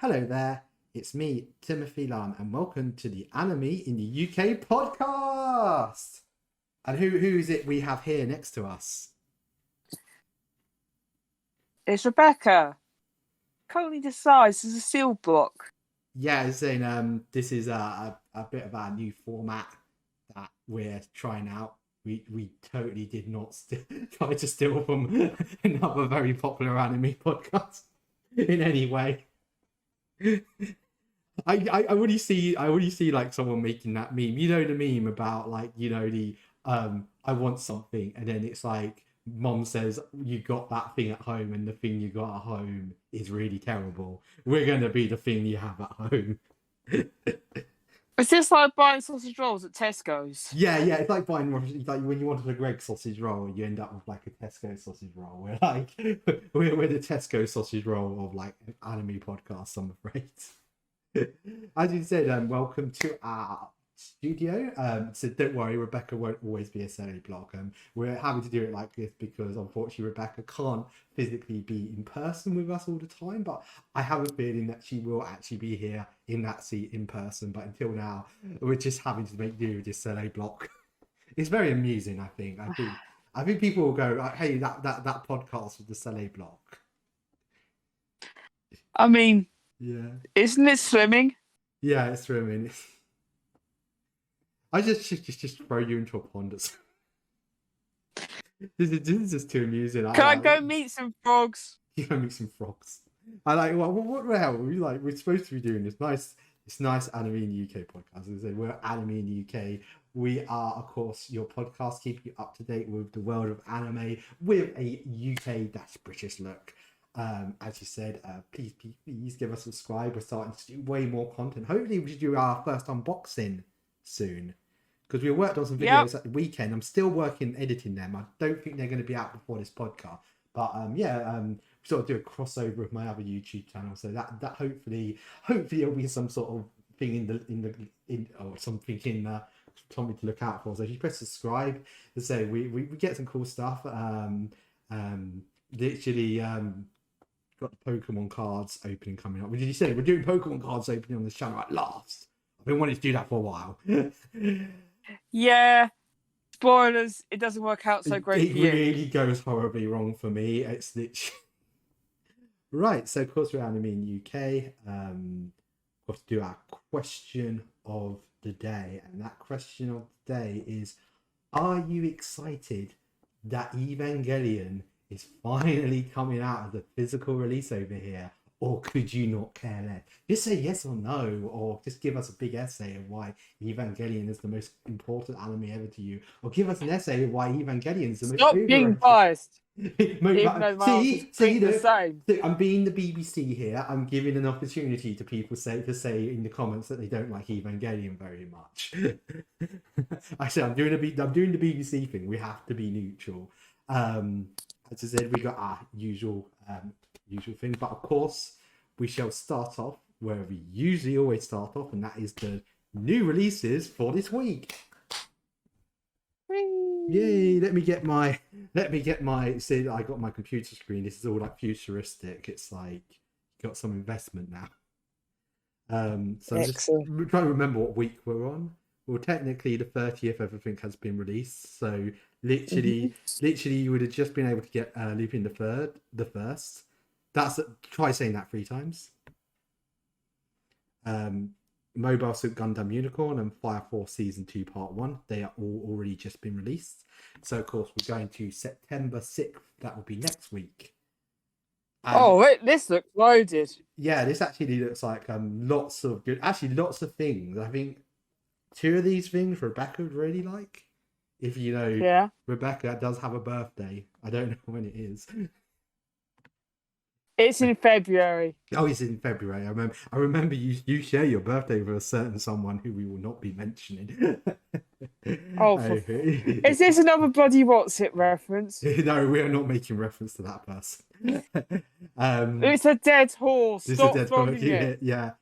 Hello there, it's me, Timothy Lam, and welcome to the Anime in the UK podcast. And who is it we have here next to us? It's Rebecca. Currently decides as a seal block. Yeah, I was saying this is a bit of our new format that we're trying out. We totally did not try to steal from another very popular anime podcast in any way. I already see like someone making that meme. You know the meme about like, the I want something, and then it's like mom says you got that thing at home and the thing you got at home is really terrible. We're gonna be the thing you have at home. Is this like buying sausage rolls at Tesco's? Yeah, it's like buying like when you wanted a Greggs sausage roll, you end up with like a Tesco sausage roll. We're like we're the Tesco sausage roll of like an anime podcast, I'm afraid. As you said, welcome to our studio. So don't worry, Rebecca won't always be a solo block. We're having to do it like this because unfortunately Rebecca can't physically be in person with us all the time, but I have a feeling that she will actually be here in that seat in person. But until now, we're just having to make do with this solo block. It's very amusing, I think. I think people will go, hey, that podcast with the solo block. I mean, yeah, isn't it swimming? Yeah, it's swimming. I just throw you into a pond. This is just too amusing. Can I go meet some frogs? You go meet some frogs. I like. Well, what the hell? We're supposed to be doing this nice anime in the UK podcast. As I said, we're anime in the UK. We are, of course, your podcast, keeping you up to date with the world of anime with a UK-British look. As you said, please give us a subscribe. We're starting to do way more content. Hopefully, we should do our first unboxing soon, because we worked on some videos at the weekend. I'm still working editing them. I don't think they're going to be out before this podcast, but sort of do a crossover with my other YouTube channel, so that hopefully it'll be some sort of thing something to look out for. So if you press subscribe, as I say, we get some cool stuff. Literally got the Pokemon cards opening coming up. Did you say we're doing Pokemon cards opening on this channel at last? I've been wanting to do that for a while. Yeah. Spoilers, it doesn't work out so great for you. It really goes horribly wrong for me. It's literally... Right, so of course we're anime in the UK. We've got to do our question of the day. And that question of the day is, are you excited that Evangelion is finally coming out as a physical release over here? Or could you not care less? Just say yes or no, or just give us a big essay of why Evangelion is the most important anime ever to you, or give us an essay of why Evangelion is the most... Stop being biased. See, the same. I'm being the BBC here. I'm giving an opportunity to people to say in the comments that they don't like Evangelion very much. I said I'm doing the BBC thing. We have to be neutral. As I said, we got our usual thing, but of course we shall start off where we usually always start off, and that is the new releases for this week. Yay! Let me get my see, I got my computer screen. This is all like futuristic. It's like got some investment now. So just trying to remember what week we're on. Well, technically the 30th everything has been released, so literally you would have just been able to get Lupin the First. Try saying that 3 times. Mobile Suit Gundam Unicorn and Fire Force Season 2 Part 1. They are all already just been released. So, of course, we're going to September 6th. That will be next week. This looks loaded. Yeah, this actually looks like lots of things. I think 2 of these things Rebecca would really like. If you know, Rebecca does have a birthday. I don't know when it is. It's in February. Oh, it's in February. I remember you share your birthday with a certain someone who we will not be mentioning. Is this another bloody What's It reference? No, we are not making reference to that person. It's a dead horse. Stop flogging it. Yeah.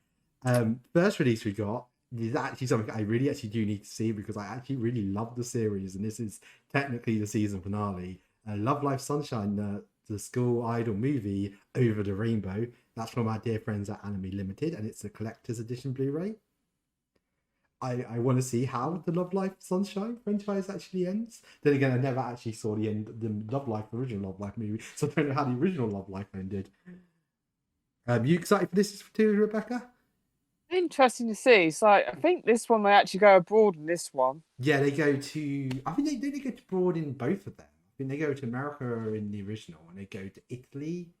First release we got is actually something I really actually do need to see, because I actually really love the series, and this is technically the season finale. Love Live Sunshine, the school idol movie Over the Rainbow. That's from our dear friends at Anime Limited, and it's a collector's edition Blu-ray. I want to see how the Love Life Sunshine franchise actually ends. Then again, I never actually saw the end, the Love Life, original Love Life movie, so I don't know how the original Love Life ended. You excited for this too, Rebecca? Interesting to see. It's like, I think this one they actually go abroad in this one. Yeah, they go to. I think they go to abroad in both of them. I think they go to America in the original, and they go to Italy.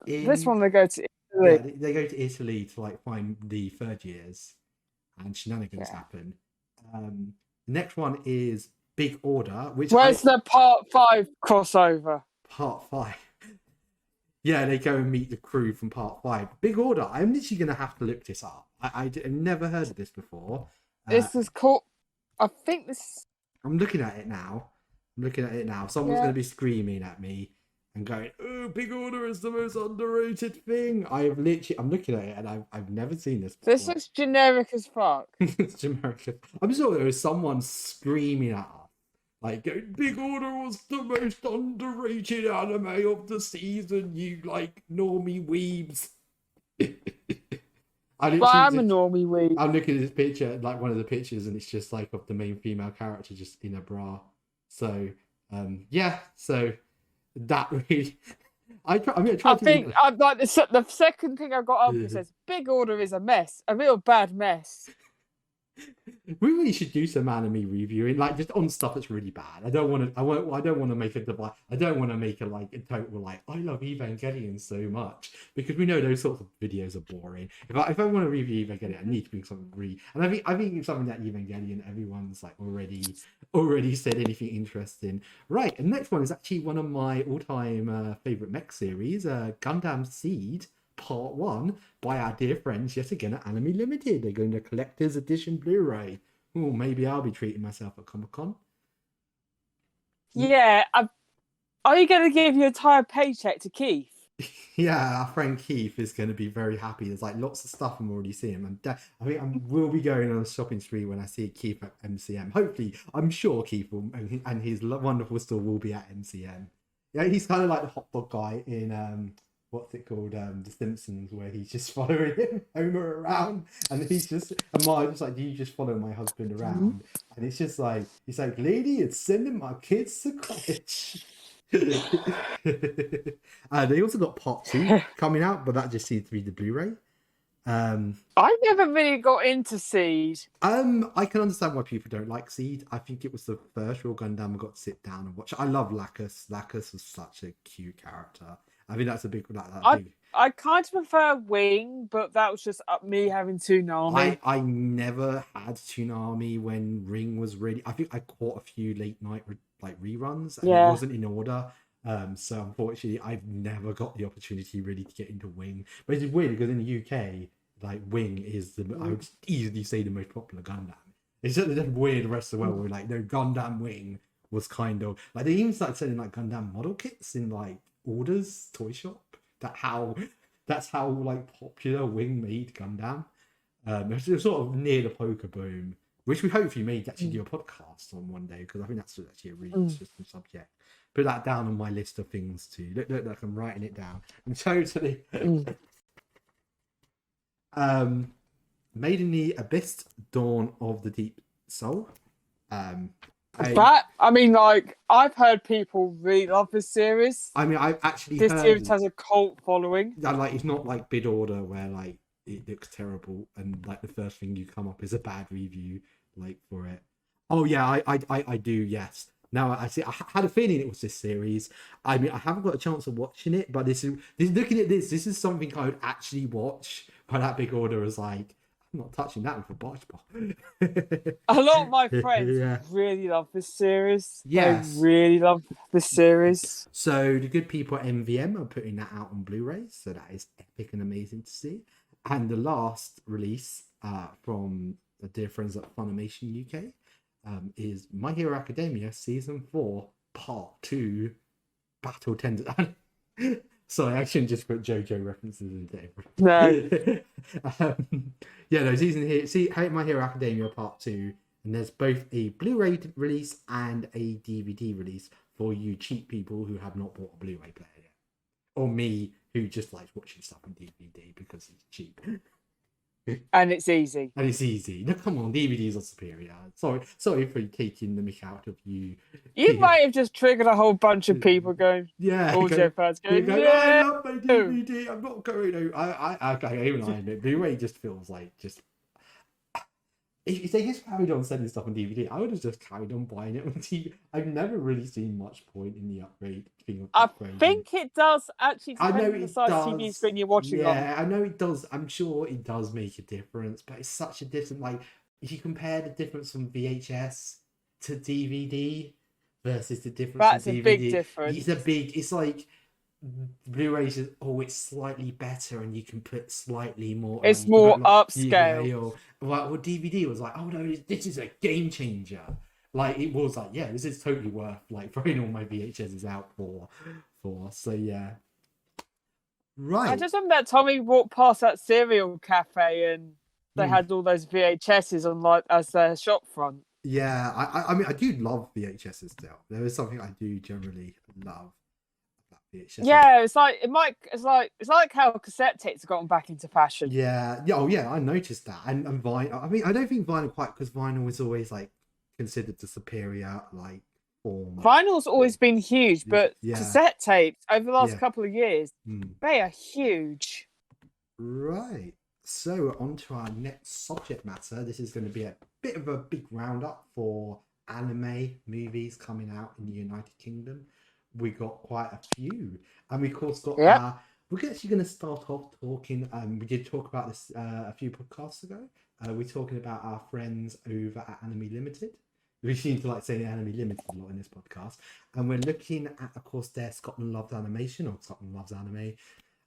This one they go to Yeah, Italy. they go to Italy to like find the third years, and shenanigans happen. The next one is Big Order, which where's the part 5 crossover? Part 5. Yeah, they go and meet the crew from Part 5. Big Order. I'm literally going to have to look this up. I've never heard of this before. This is called. I think this. I'm looking at it now. Someone's going to be screaming at me and going, "Oh, Big Order is the most underrated thing." I'm looking at it and I've never seen this before. This looks generic as fuck. It's generic. I'm sure there was someone screaming at us. Like, Big Order was the most underrated anime of the season, you, like, normie weebs. I'm a normie weeb. I'm looking at this picture, like one of the pictures, and it's just, like, of the main female character just in a bra. So, yeah, so that really... I think I'm like the second thing I got up, it says, Big Order is a mess, a real bad mess. We really should do some anime reviewing, like just on stuff that's really bad. I don't want to make a divide. I don't want to make a like a total like I love Evangelion so much, because we know those sorts of videos are boring. If I want to review Evangelion, I need to bring something really. And I think it's something that Evangelion everyone's like already said anything interesting. Right, and next one is actually one of my all-time favorite mech series, Gundam Seed. Part 1 by our dear friends yet again at Anime Limited. They're going to collector's edition Blu-ray. Oh, maybe I'll be treating myself at Comic-Con. Yeah, are you going to give your entire paycheck to Keith? Yeah, our friend Keith is going to be very happy. There's like lots of stuff I'm already seeing. I think I will be going on a shopping spree when I see Keith at MCM. Hopefully, I'm sure Keith will, and his wonderful store will be at MCM. Yeah, he's kind of like the hot dog guy in what's it called? The Simpsons, where he's just following Homer around, and he's just, and Marge's just like, "Do you just follow my husband around?" And it's just like, he's like, "Lady, it's sending my kids to college." They also got Part 2 coming out, but that just seems to be the Blu-ray. I never really got into Seed. I can understand why people don't like Seed. I think it was the first real Gundam I got to sit down and watch. I love Lacus. Lacus was such a cute character. I think that's a big. I kind of prefer Wing, but that was just me having Toonami. I never had Toonami when Ring was really. I think I caught a few late night reruns, and it wasn't in order. So unfortunately, I've never got the opportunity really to get into Wing. But it's weird because in the UK, like Wing is I would easily say the most popular Gundam. It's just weird the rest of the world where like no Gundam Wing was kind of like they even started selling like Gundam model kits in like Orders toy shop. That's how like popular Wing made Gundam. It's sort of near the poker boom, which we hopefully may actually do a podcast on one day, because I think that's actually a really interesting subject. Put that down on my list of things too. Look, like I'm writing it down. I'm totally Made in the Abyss, Dawn of the Deep Soul. I've heard people really love this series. I mean, I've actually this heard series has a cult following. Like, it's not like Bid Order where like it looks terrible and like the first thing you come up is a bad review like for it. Oh yeah, I do, yes. Now I see. I had a feeling it was this series. I mean, I haven't got a chance of watching it, but this looking at this is something I would actually watch. But that Big Order is like, I'm not touching that with a barge pole. A lot of my friends really love this series. Yes, they really love this series. So the good people at MVM are putting that out on Blu-ray, so that is epic and amazing to see. And the last release from the dear friends at Funimation UK. Is My Hero Academia Season 4 Part 2 Battle Tender. Sorry, I shouldn't just put JoJo references into everything. No. Season here. See, My Hero Academia Part 2, and there's both a Blu-ray release and a DVD release for you cheap people who have not bought a Blu-ray player yet. Or me, who just likes watching stuff on DVD because it's cheap. And it's easy. And it's easy. No, come on, DVDs are superior. Sorry for taking the mick out of you. You might have just triggered a whole bunch of people going, Yeah, audio fans going, I no! love my DVD. I'm not going over. Even I admit, Blu-ray just feels like just. If they just carried on sending stuff on DVD, I would have just carried on buying it on TV. I've never really seen much point in the upgrade thing. I think it does actually I depend know on the it size does. TV screen you're watching on. Yeah, I know it does. I'm sure it does make a difference, but it's such a different. Like, if you compare the difference from VHS to DVD versus the difference That's from a DVD, big difference. It's like Blu-rays is it's slightly better, and you can put slightly more. It's more upscale. Well, DVD was like, oh no, this is a game changer. Like it was like, yeah, this is totally worth like throwing all my VHSs out for. So yeah. Right. I just remember that time we walked past that cereal cafe and they had all those VHSs on like as their shop front. Yeah, I mean I do love VHSs still. There is something I do generally love about VHSs. Yeah, it's like how cassette tapes have gotten back into fashion. Yeah, oh yeah, I noticed that. And vinyl. I mean, I don't think vinyl quite, because vinyl was always like considered the superior like form. Vinyl's always been huge, but cassette tapes over the last couple of years, they are huge. Right. So on to our next subject matter. This is going to be a bit of a big roundup for anime movies coming out in the United Kingdom. We got quite a few, and we of course got we're actually going to start off talking. We did talk about this a few podcasts ago. We're talking about our friends over at Anime Limited. We seem to like saying Anime Limited a lot in this podcast, and we're looking at, of course, their Scotland Loves Animation, or Scotland Loves Anime.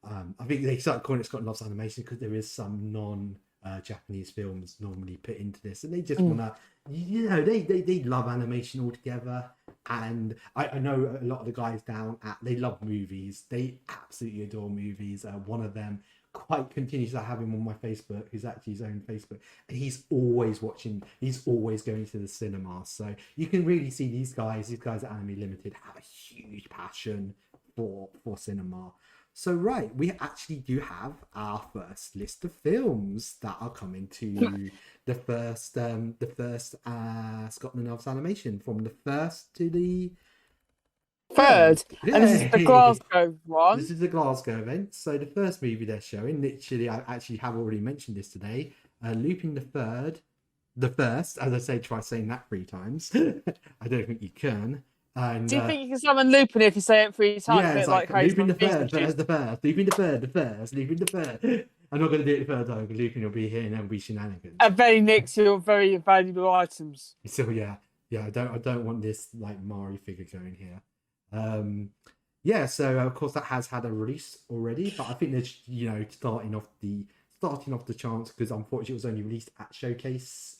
I think they started calling it Scotland Loves Animation because there is some non-Japanese films normally put into this, and they just want to, they love animation altogether. And I know a lot of the guys down at, they love movies. They absolutely adore movies. One of them quite continues to have him on my Facebook, who's actually his own Facebook, and he's always watching, he's always going to the cinema. So you can really see these guys at Anime Limited have a huge passion for cinema. So right, we actually do have our first list of films that are coming to the first Scotland Loves Animation, from the first to the third. And this is the Glasgow one. This is the Glasgow event. So the first movie they're showing, literally, I actually have already mentioned this today, Lupin the First, as I say, try saying that 3 times. I don't think you can. And, do you think you can summon Lupin if you say it 3 times? Yeah, it's like Lupin the Third, Lupin the Third. I'm not going to do it the third time because Lupin will be here and then be shenanigans. And very nicks your very valuable items. So yeah, I don't want this like Mari figure going here. So of course that has had a release already, but I think they're starting off the chance, because unfortunately it was only released at Showcase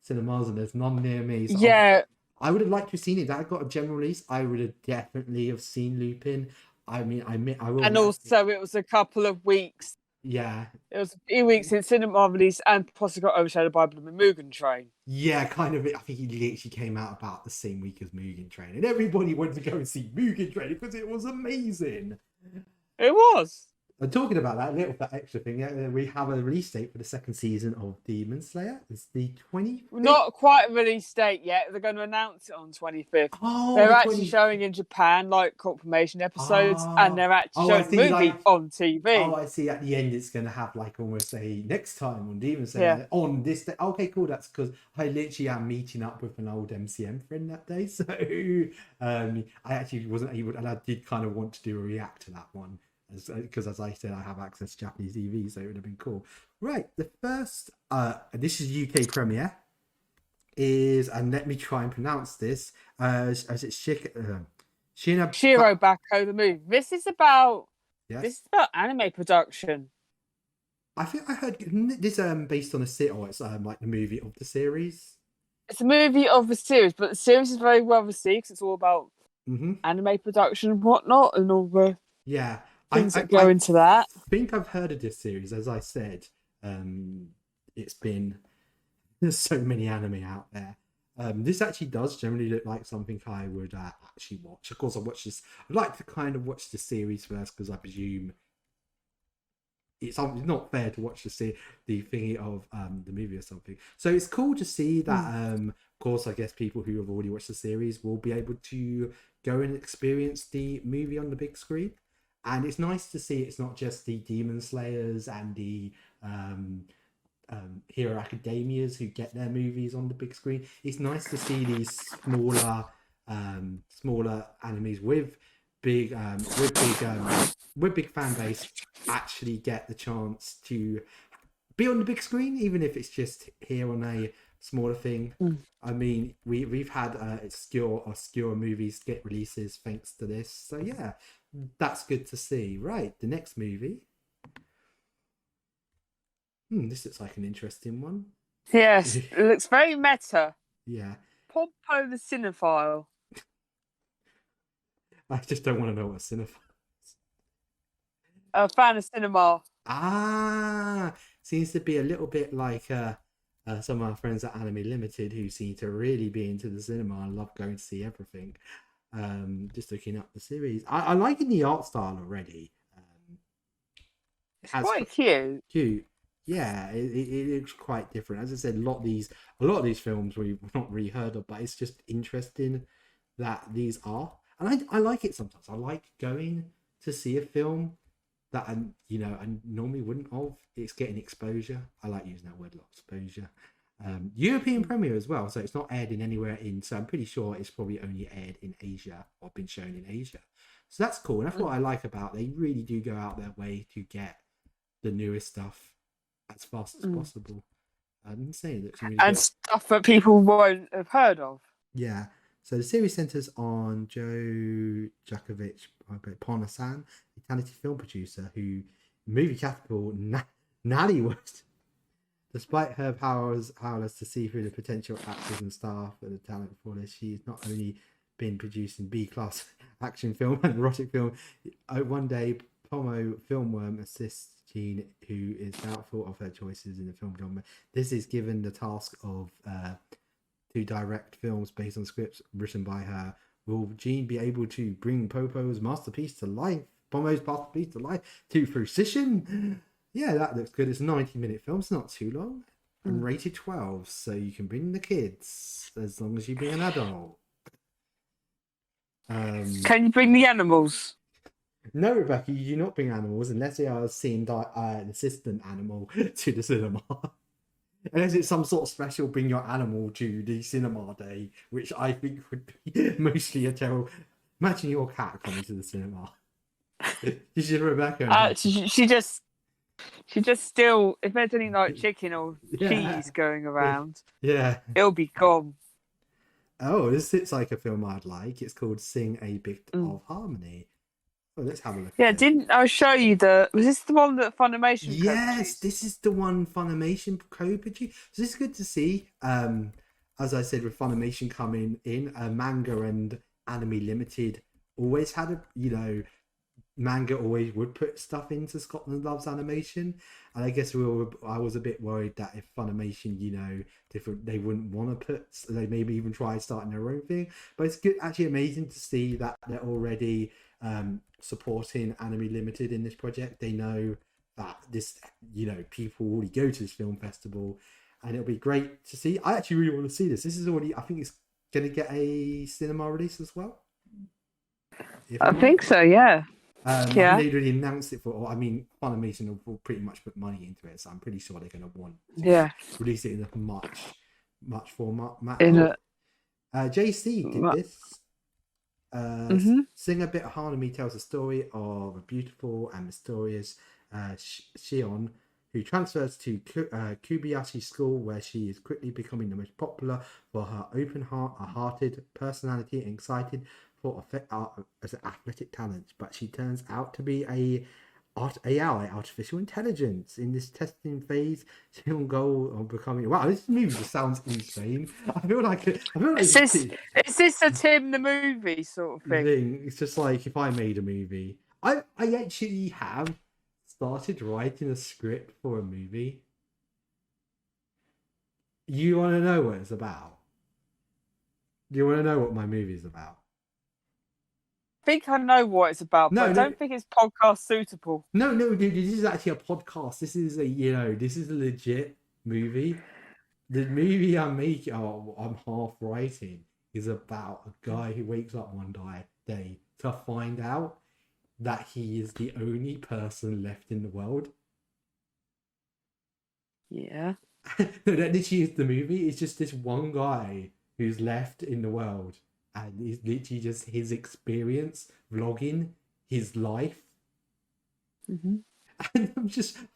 cinemas and there's none near me. So I would have liked to have seen it. That got a general release. I would have definitely have seen Lupin. I mean, I will. And also, it was a couple of weeks. Yeah. It was a few weeks in cinema release, and possibly got overshadowed by the Mugen Train. Yeah, kind of. I think he literally came out about the same week as Mugen Train, and everybody wanted to go and see Mugen Train because it was amazing. It was. And talking about that, a little bit extra thing, we have a release date for the second season of Demon Slayer. It's the 25th. Not quite a release date yet. They're going to announce it on 25th. Oh, they're actually showing in Japan, like, confirmation episodes, and they're actually showing the movie on TV. Oh, I see. At the end, it's going to have, like, almost a next time on Demon Slayer on this day. Okay, cool. That's because I literally am meeting up with an old MCM friend that day. So I actually wasn't able, and I did kind of want to do a react to that one, because as I said, I have access to Japanese TV, so it would have been cool. Right, the first this is UK premiere is, and let me try and pronounce this, as it's Shirobako the movie. This is about anime production. I think I heard this based on a series, or it's like the movie of the series. It's a movie of the series, but the series is very well received because it's all about anime production and whatnot, and all the things that go into that. I think I've heard of this series. As I said, there's so many anime out there. This actually does generally look like something I would actually watch. Of course, I'd like to kind of watch the series first, because I presume it's not fair to watch the thingy of the movie or something. So it's cool to see that. Of course, I guess people who have already watched the series will be able to go and experience the movie on the big screen. And it's nice to see it's not just the Demon Slayers and the Hero Academias who get their movies on the big screen. It's nice to see these smaller animes with big fan base actually get the chance to be on the big screen, even if it's just here on a smaller thing. I mean, we've had obscure movies get releases thanks to this, so yeah, that's good to see. Right, the next movie. This looks like an interesting one. Yes, it looks very meta. Yeah. Pompo the Cinephile. I just don't want to know what a cinephile is. A fan of cinema. Seems to be a little bit like some of our friends at Anime Limited who seem to really be into the cinema and love going to see everything. Just looking up the series. I like the art style already. It's quite cute. Cute. Yeah, it looks quite different. As I said, a lot of these films we've not really heard of, but it's just interesting that these are. And I like it sometimes. I like going to see a film that I normally wouldn't have. It's getting exposure. I like using that word a lot, exposure. European premiere as well, so it's not aired in anywhere in. So I'm pretty sure it's probably only aired in Asia or been shown in Asia. So that's cool. And that's what I like about. They really do go out their way to get the newest stuff as fast as possible. I'm saying it looks really and good. Stuff that people won't have heard of. Yeah. So the series centers on Joe Jakovich Ponasan, a talented film producer who movie capital Nollywood. Despite her powerless to see through the potential actors and staff and the talent for this, she's not only been producing B-class action film and erotic film. One day, Pomo Filmworm assists Jean, who is doubtful of her choices in the film genre. This is given the task of to direct films based on scripts written by her. Will Jean be able to bring Pomo's masterpiece to life to fruition? Yeah, that looks good. It's a 90-minute film. It's not too long. And rated 12, so you can bring the kids as long as you bring an adult. Can you bring the animals? No, Rebecca, you do not bring animals unless they are seen an assistant animal to the cinema. Unless it's some sort of special bring your animal to the cinema day, which I think would be mostly a terrible. Imagine your cat coming to the cinema. This is Rebecca. She just still, if there's any like chicken or cheese going around, it'll be gone. Oh, this looks like a film I'd like. It's called Sing a Bit of Harmony. Oh, let's have a look. Yeah, didn't I show you was this the one that Funimation co-produced? This is the one Funimation co-produced. So this is good to see. As I said, with Funimation coming in, manga and Anime Limited always had manga always would put stuff into Scotland Loves Animation, and I guess I was a bit worried that if Funimation, they wouldn't want to put, they maybe even try starting their own thing. But it's good, actually amazing to see that they're already supporting Anime Limited in this project. They know that this, people already go to this film festival, and it'll be great to see. I actually really want to see this. This is already, I think it's going to get a cinema release as well. I think so, yeah. They already announced it Funimation will pretty much put money into it, so I'm pretty sure they're going to want to release it in a much format. JC did this. Sing a Bit of Harmony tells the story of a beautiful and mysterious Shion who transfers to Kobayashi School, where she is quickly becoming the most popular for her open-hearted personality and excited for athletic talents, but she turns out to be AI, artificial intelligence. In this testing phase, she'll go on becoming. Wow, this movie just sounds insane. I feel like is this a Tim the movie sort of thing? It's just like if I made a movie. I actually have started writing a script for a movie. You want to know what it's about? You want to know what my movie is about? think I know what it's about, but I don't think it's podcast suitable. No, dude, this is actually a podcast. This is this is a legit movie. The movie I'm half writing is about a guy who wakes up one day to find out that he is the only person left in the world. Yeah. No, that literally is the movie. It's just this one guy who's left in the world, and it's literally just his experience vlogging his life. Mm-hmm. And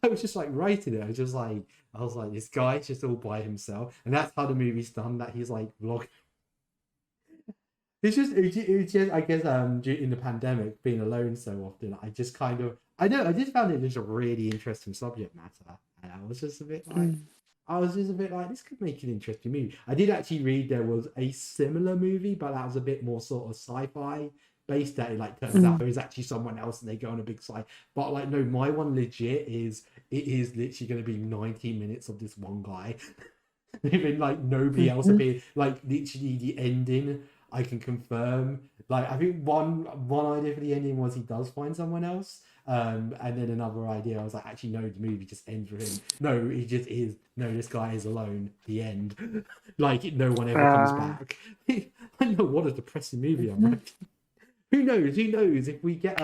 I was just like writing it. I was like, this guy's just all by himself, and that's how the movie's done. That he's like vlogging. It's just I guess in the pandemic, being alone so often, I just found it just a really interesting subject matter, and I was just a bit like, this could make an interesting movie. I did actually read there was a similar movie, but that was a bit more sort of sci-fi based. That it like turns out there is actually someone else, and they go on a big side. But like, no, my one legit is literally going to be 90 minutes of this one guy, even like nobody else appeared. Like literally the ending, I can confirm. Like I think one idea for the ending was he does find someone else. And then another idea, I was like, actually, no, the movie just ends with him. No, he just is. No, this guy is alone. The end. Like no one ever comes back. I know what a depressing movie I'm writing. Who knows? If we get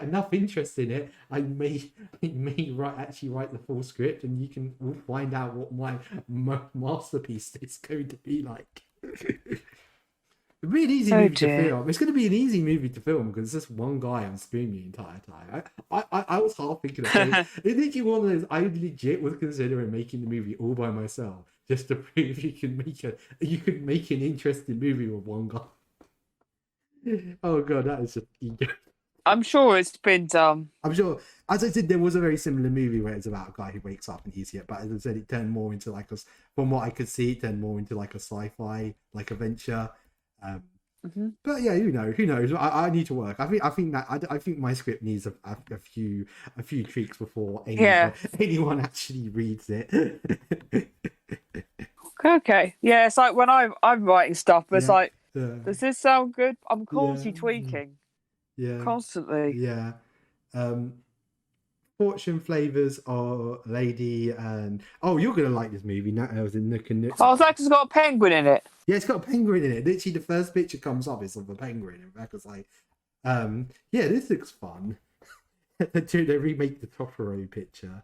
enough interest in it, I may write the full script, and we'll find out what my masterpiece is going to be like. It'd be an easy movie to film. It's going to be an easy movie to film because it's just one guy on screen the entire time. I was half thinking of it. It's literally one of those. I legit was considering making the movie all by myself just to prove you can make an interesting movie with one guy. Oh god, that is just ego. I'm sure it's been done. I'm sure. As I said, there was a very similar movie where it's about a guy who wakes up and he's here. But as I said, it turned more into from what I could see, it turned more into like a sci-fi, like adventure. But yeah, who knows? I need to work. I think my script needs a few tweaks before anyone actually reads it. Okay. Yeah, it's like when I'm writing stuff, it's like, does this sound good? I'm constantly tweaking. Yeah. Constantly. Yeah. Fortune flavors are lady and you're gonna like this movie. I was in Nook and Nook. Oh, it's like it's got a penguin in it. Yeah, it's got a penguin in it. Literally, the first picture comes up is of a penguin, and Rebecca's like, yeah, this looks fun. They remake the Totoro picture.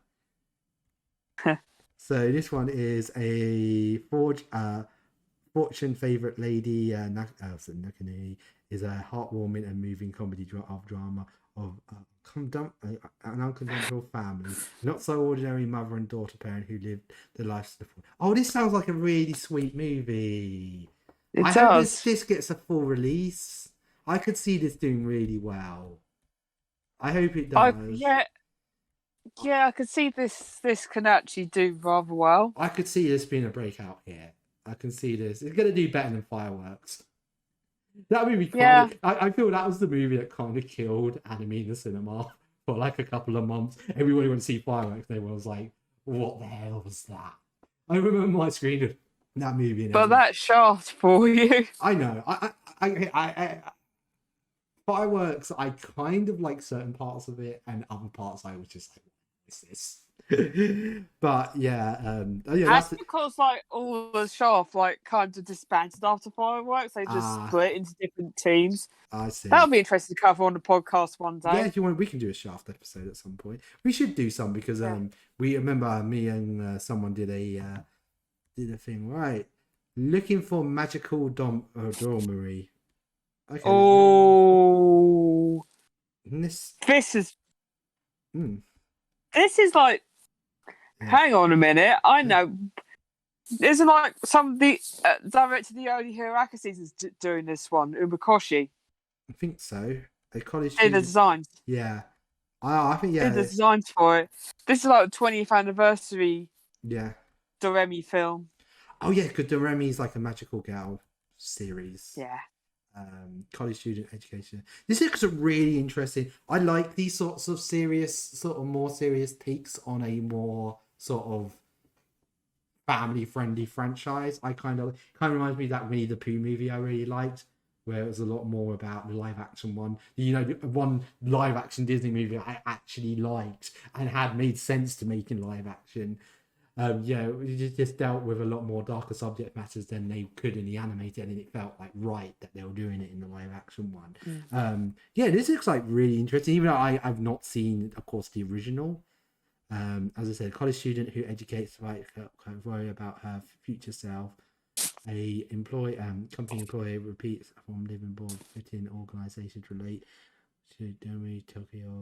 So this one is a Fortune favorite lady. Nook is a heartwarming and moving comedy drama of an unconventional family, not so ordinary mother and daughter parent who lived their lives to the full. Oh, this sounds like a really sweet movie. I hope this gets a full release. I could see this doing really well. I hope it does. Yeah, I could see this can actually do rather well. I could see this being a breakout here. I can see this. It's going to do better than Fireworks. That movie I feel that was the movie that kind of killed anime in the cinema for like a couple of months. Everybody went to see Fireworks. Everyone was like, what the hell was that? I remember my screen of that movie. But that's Shaft for you. I know. I Fireworks, I kind of like certain parts of it, and other parts I was just like, what is this? But that's because like all the Shaft like kind of disbanded after Fireworks. They just split into different teams. I see. That'll be interesting to cover on the podcast one day. Yeah, if you want, we can do a Shaft episode at some point. We should do some because we remember me and someone did a thing, right? Looking for magical dormery. Okay. Oh, this is like. Hang on a minute. I know. Isn't like some of the director of the early Hiraka seasons doing this one, Umakoshi? I think so. A college did the designs. Yeah. I think did the designs for it. This is like the 20th anniversary. Yeah. Doremi film. Oh yeah, because Doremi is like a magical girl series. Yeah. College student education. This looks really interesting. I like these sorts of more serious takes on a more sort of family friendly franchise. I kind of reminds me of that Winnie the Pooh movie I really liked, where it was a lot more about the live action one. You know, one live action Disney movie I actually liked and had made sense to make in live action. It just dealt with a lot more darker subject matters than they could in the animated, and it felt like right that they were doing it in the live action one. This looks like really interesting, even though I've not seen, of course, the original. As I said, a college student who educates worry about her future self. Company employee repeats from living board fitting organizations relate to Domi Tokyo.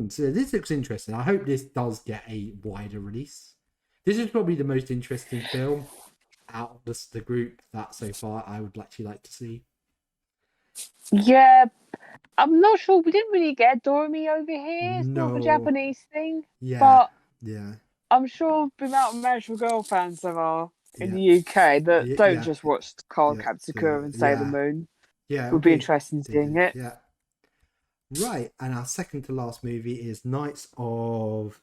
So this looks interesting. I hope this does get a wider release. This is probably the most interesting film out of the group that so far I would actually like to see. Yeah, I'm not sure. We didn't really get Doremi over here. It's more of a No. Japanese thing. Yeah. But yeah. I'm sure the amount of Magical Girl fans there are in the UK that don't just watch Cardcaptor Sakura and Sailor Moon. Yeah. Would be interested in seeing it. Yeah. Right, and our second to last movie is Knights of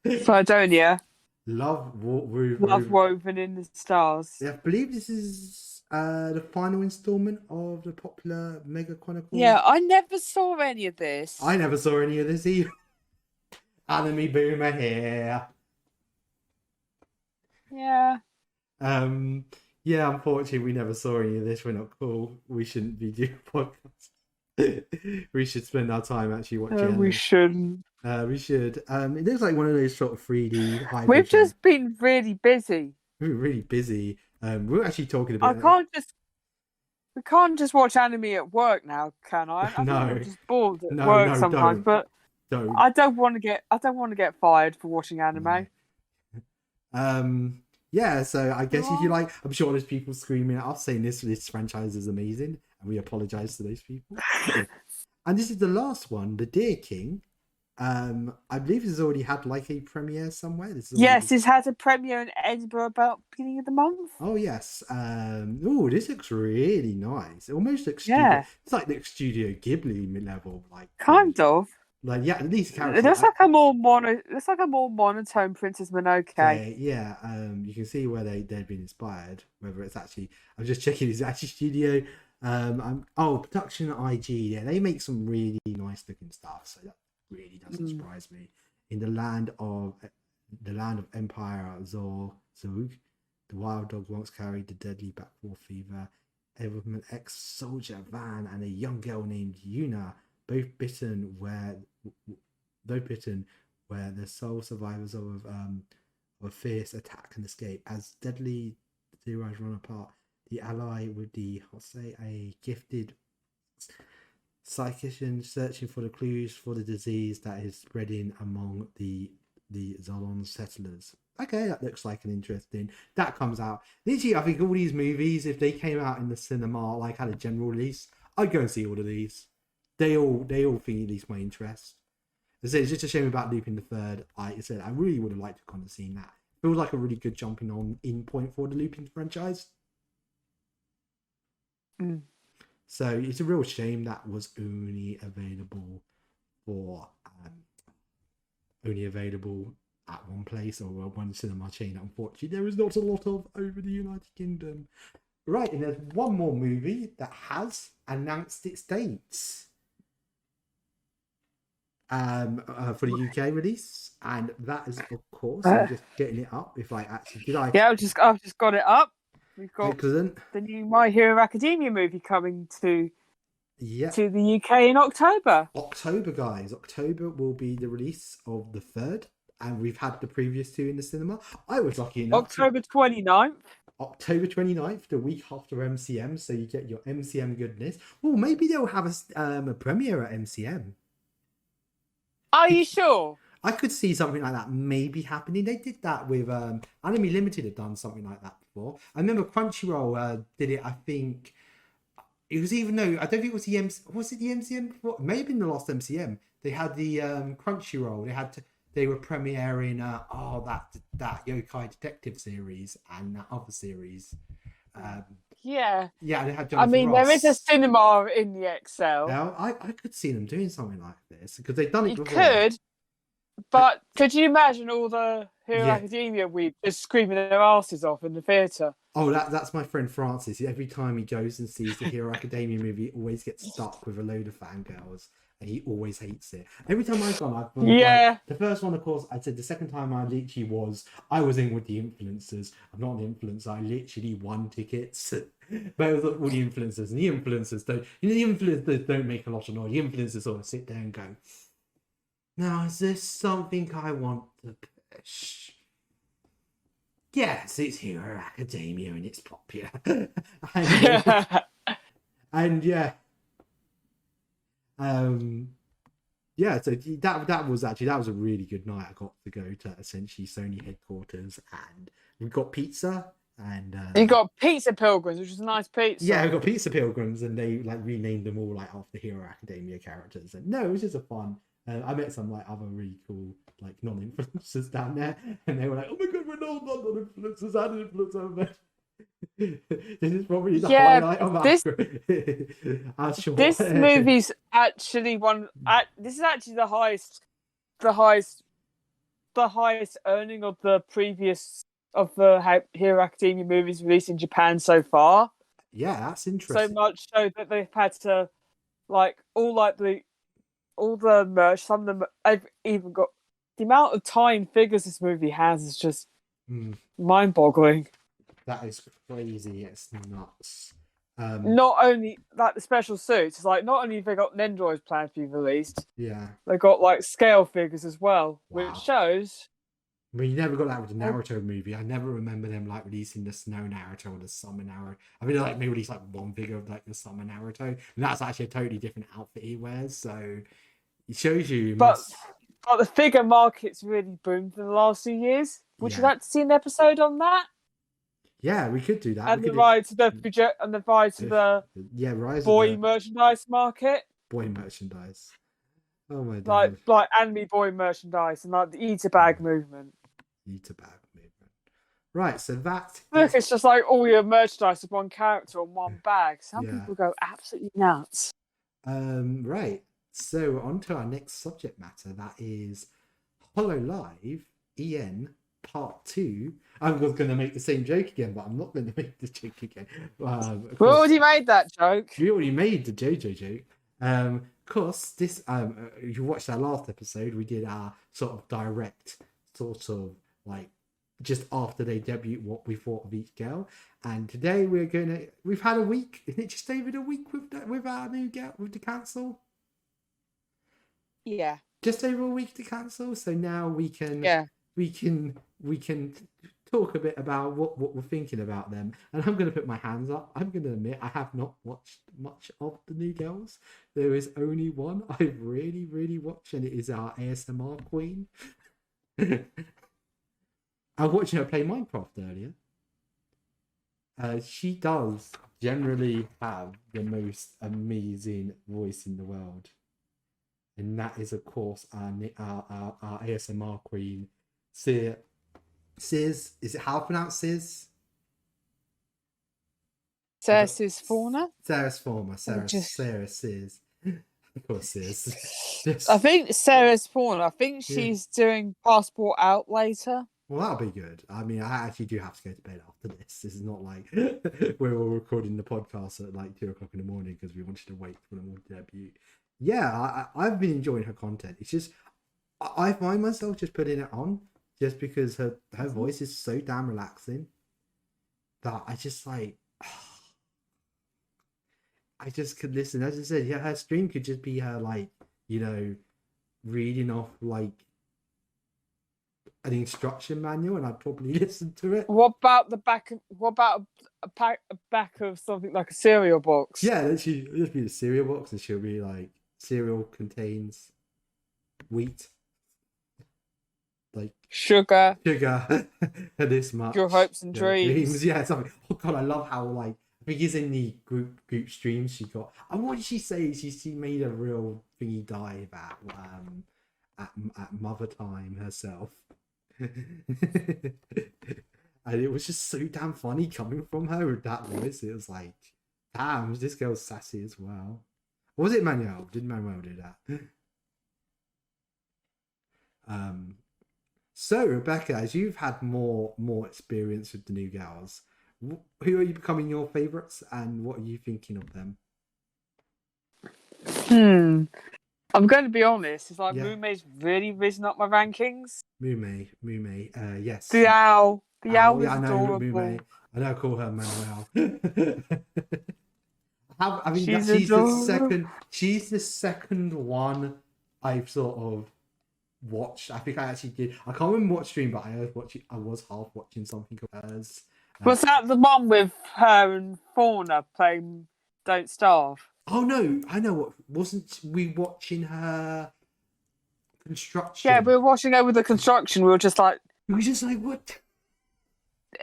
Sidonia. Love Woven in the Stars. Yeah, I believe this is the final installment of the popular Mega Chronicle. Yeah, I never saw any of this. I never saw any of this either. Anime boomer here. Yeah. Unfortunately, we never saw any of this. We're not cool. We shouldn't be doing podcasts. We should spend our time actually watching. We shouldn't. We should. It looks like one of those sort of 3D. We've just been really busy. We were really busy. We were actually talking about. We can't just watch anime at work now, can I? No. I'm just bored at work sometimes, but don't. I don't want to get fired for watching anime. So I guess if you like, I'm sure there's people screaming at us saying this franchise is amazing, and we apologize to those people. And this is the last one, The Deer King. I believe this has already had like a premiere somewhere. Yes, it's had a premiere in Edinburgh about beginning of the month. Oh yes. This looks really nice. It almost looks it's like the Studio Ghibli level, like kind of. Like at least it looks like a more monotone Princess Mononoke. You can see where they've been inspired. Whether it's actually, I'm just checking, is it actually Studio? Production IG. Yeah, they make some really nice looking stuff. So that really doesn't surprise me. In the land of Empire Zog, the wild dog once carried the deadly backwater fever. An ex-soldier Van and a young girl named Yuna, both bitten where the sole survivors of a fierce attack and escape. As deadly zeros run apart, the ally with the a gifted psychician searching for the clues for the disease that is spreading among the Zolon settlers. Okay, that looks like an interesting. That comes out. Literally, I think all these movies, if they came out in the cinema, like had a general release, I'd go and see all of these. They all think at least my interest. As I said, it's just a shame about Lupin the Third. I said I really would have liked to kind of seen that. Feels like a really good jumping on in point for the Lupin franchise. So it's a real shame that was only available at one place or one cinema chain. Unfortunately, there is not a lot of over the United Kingdom. Right, and there's one more movie that has announced its dates for the UK release, and that is, of course, I'm just getting it up. If I actually did, I've just got it up. We've got excellent. The new My Hero Academia movie coming to the UK in October. October, guys. October will be the release of the third, and we've had the previous two in the cinema. I was lucky enough. October 29th. October 29th, the week after MCM, so you get your MCM goodness. Oh, maybe they'll have a premiere at MCM. Are you sure? I could see something like that maybe happening. They did that with Anime Limited had done something like that before. I remember Crunchyroll did it. I think it was I don't think it was the was it the MCM before? Maybe in the last MCM they had the Crunchyroll. They were premiering that Yokai Detective series and that other series. They had Jonathan Ross. There is a cinema in the Excel. Now, I could see them doing something like this because they've done it before. Could, But could you imagine all the Hero Yeah. Academia we just screaming their asses off in the theatre? Oh, that's my friend Francis. Every time he goes and sees the Hero Academia movie, he always gets stuck with a load of fangirls, and he always hates it. Every time I've gone, I've gone Yeah. like the first one, of course. I said the second time I literally I was in with the influencers. I'm not an influencer. I literally won tickets, but it was all the influencers, and the influencers don't. The influencers don't make a lot of noise. The influencers sort of sit there and go, "Now, is this something I want to push?" Yes, it's Hero Academia and it's popular. and yeah, yeah. So that was a really good night. I got to go to essentially Sony headquarters, and we got pizza, and You got Pizza Pilgrims, which is a nice pizza. yeah, we got Pizza Pilgrims, and they like renamed them all like after Hero Academia characters. And no, it was just a fun. I met some like other really cool like non-influencers down there, and they were like, "Oh my god, we're not non-influencers, I'm an influencer." This is probably the highlight of this movie's actually this is actually the highest earning of the Hero Academia movies released in Japan so far. Yeah, that's interesting. So much so that they've had to all the merch. Some of them I've even got the amount of time figures this movie has is just mind-boggling. That is crazy. It's nuts. Not only like the special suits, it's like not only have they got Nendoroids planned to be released, yeah, they got like scale figures as well, wow. which shows. I mean, you never got that with the Naruto movie. I never remember them like releasing the Snow Naruto or the Summer Naruto. I mean, like they released like one figure of like the Summer Naruto, and that's actually a totally different outfit he wears. So it shows you. But the figure market's really boomed in the last few years. Would you like to see an episode on that? Yeah, we could do that. And the rise to the boy merchandise market. Boy merchandise. Oh my god. Like anime boy merchandise and like the eater bag movement. Eater bag movement. Right, so that look, it's just like all your merchandise of one character on one bag. Some people go absolutely nuts. Right. So on to our next subject matter. That is hololive EN Part 2. I was going to make the same joke again, but I'm not going to make the joke again. We already made that joke. We already made the JoJo joke. Of course, this you watched our last episode. We did our sort of direct, sort of like just after they debut, what we thought of each girl. And today we've had a week. Isn't it just over a week with our new girl with the cancel? Yeah. Just over a week to cancel. So now we can talk a bit about what we're thinking about them. And I'm going to put my hands up. I'm going to admit I have not watched much of the new girls. There is only one I've really, really watched, and it is our ASMR queen. I was watching her play Minecraft earlier. She does generally have the most amazing voice in the world. And that is, of course, our ASMR queen, Sis. Is it how I pronounce Sis? Sarah Fauna? Sarah Sis. Of course, Sis. I think Sarah's Fauna. I think she's doing Passport Out later. Well, that'll be good. I mean, I actually do have to go to bed after this. This is not like we're all recording the podcast at like 2 o'clock in the morning because we wanted to wait for them all to debut. Yeah, I've been enjoying her content. It's just I find myself just putting it on just because her voice is so damn relaxing that I just like I just could listen. As I said, yeah, her stream could just be her like, you know, reading off like an instruction manual, and I'd probably listen to it. What about a back of something like a cereal box? Yeah, it'll just be the cereal box, and she'll be like, cereal contains wheat, like sugar, this much. Your hopes and dreams. Yeah, something. Oh god, I love how like I think it's in the group streams she got. And what did she say? She made a real thingy dive at Mother Time herself. And it was just so damn funny coming from her with that voice. It was like, damn, this girl's sassy as well. Or was it Manuel? Did Manuel do that? So Rebecca, as you've had more experience with the new gals, who are you becoming your favourites, and what are you thinking of them? I'm going to be honest. It's like Yeah. Mume's really risen up my rankings. Mume, yes. The owl Ow, is yeah, I know adorable. Mume. I know I call her Manuel. I mean, She's she's the adorable. second. She's the second one I've sort of watched. I think I actually did. I can't remember what stream, but I was half watching something of hers. Was that the one with her and Fauna playing Don't Starve? Oh no, I know what. Wasn't we watching her construction? Yeah, we were watching over the construction. We were just like, we were just like, what?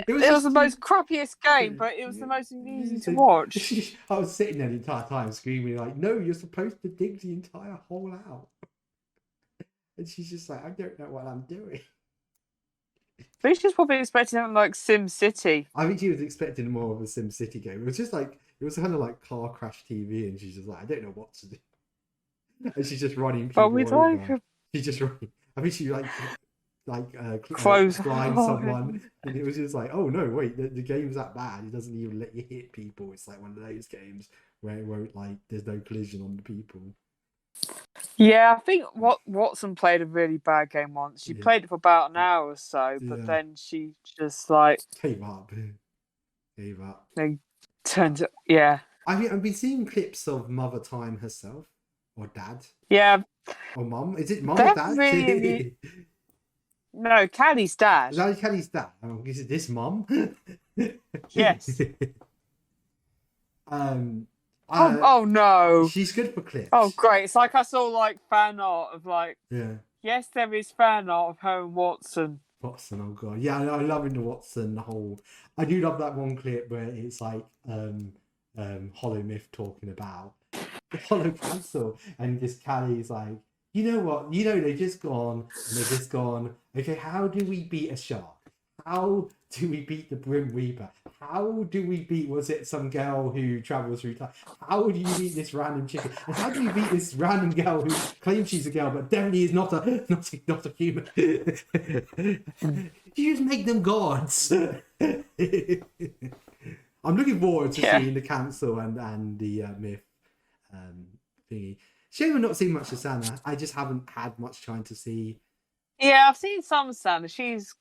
It was the most crappiest game, but it was the most easy to watch. I was sitting there the entire time screaming like, "No, you're supposed to dig the entire hole out." And she's just like, "I don't know what I'm doing." I think she's probably expecting something like Sim City. I think she was expecting more of a Sim City game. It was just like, it was kind of like car crash TV, and she's just like, "I don't know what to do." And she's just running people over. She's just running. I think she close blind someone, and it was just like, oh no, wait, the game's that bad. It doesn't even let you hit people. It's like one of those games where like there's no collision on the people. Yeah, I think Watson played a really bad game once. She played it for about an hour or so, but then she just like gave up. They turned it. Yeah. I've been seeing clips of Mother Time herself or Dad. Yeah. Or Mum. Is it Mum or Dad? Really... No, Callie's dad. Is that Callie's dad? Oh, is it this Mum? Yes. Oh no. She's good for clips. Oh great. It's like I saw like fan art of like yeah. Yes, there is fan art of her and Watson. Watson, oh god. Yeah, I'm loving the Watson whole. I do love that one clip where it's like Hollow Myth talking about the Hollow Council, and just Callie's like, you know what? They've just gone, and they've just gone, okay, how do we beat a shark? How do we beat the Grim Reaper? How do we beat, was it some girl who travels through time? How do you beat this random chicken? And how do you beat this random girl who claims she's a girl but definitely is not a human? You just make them gods. I'm looking forward to seeing the council and the myth thingy. Shame we're not seeing much of Sana. I just haven't had much time to see. Yeah, I've seen some Sana. She's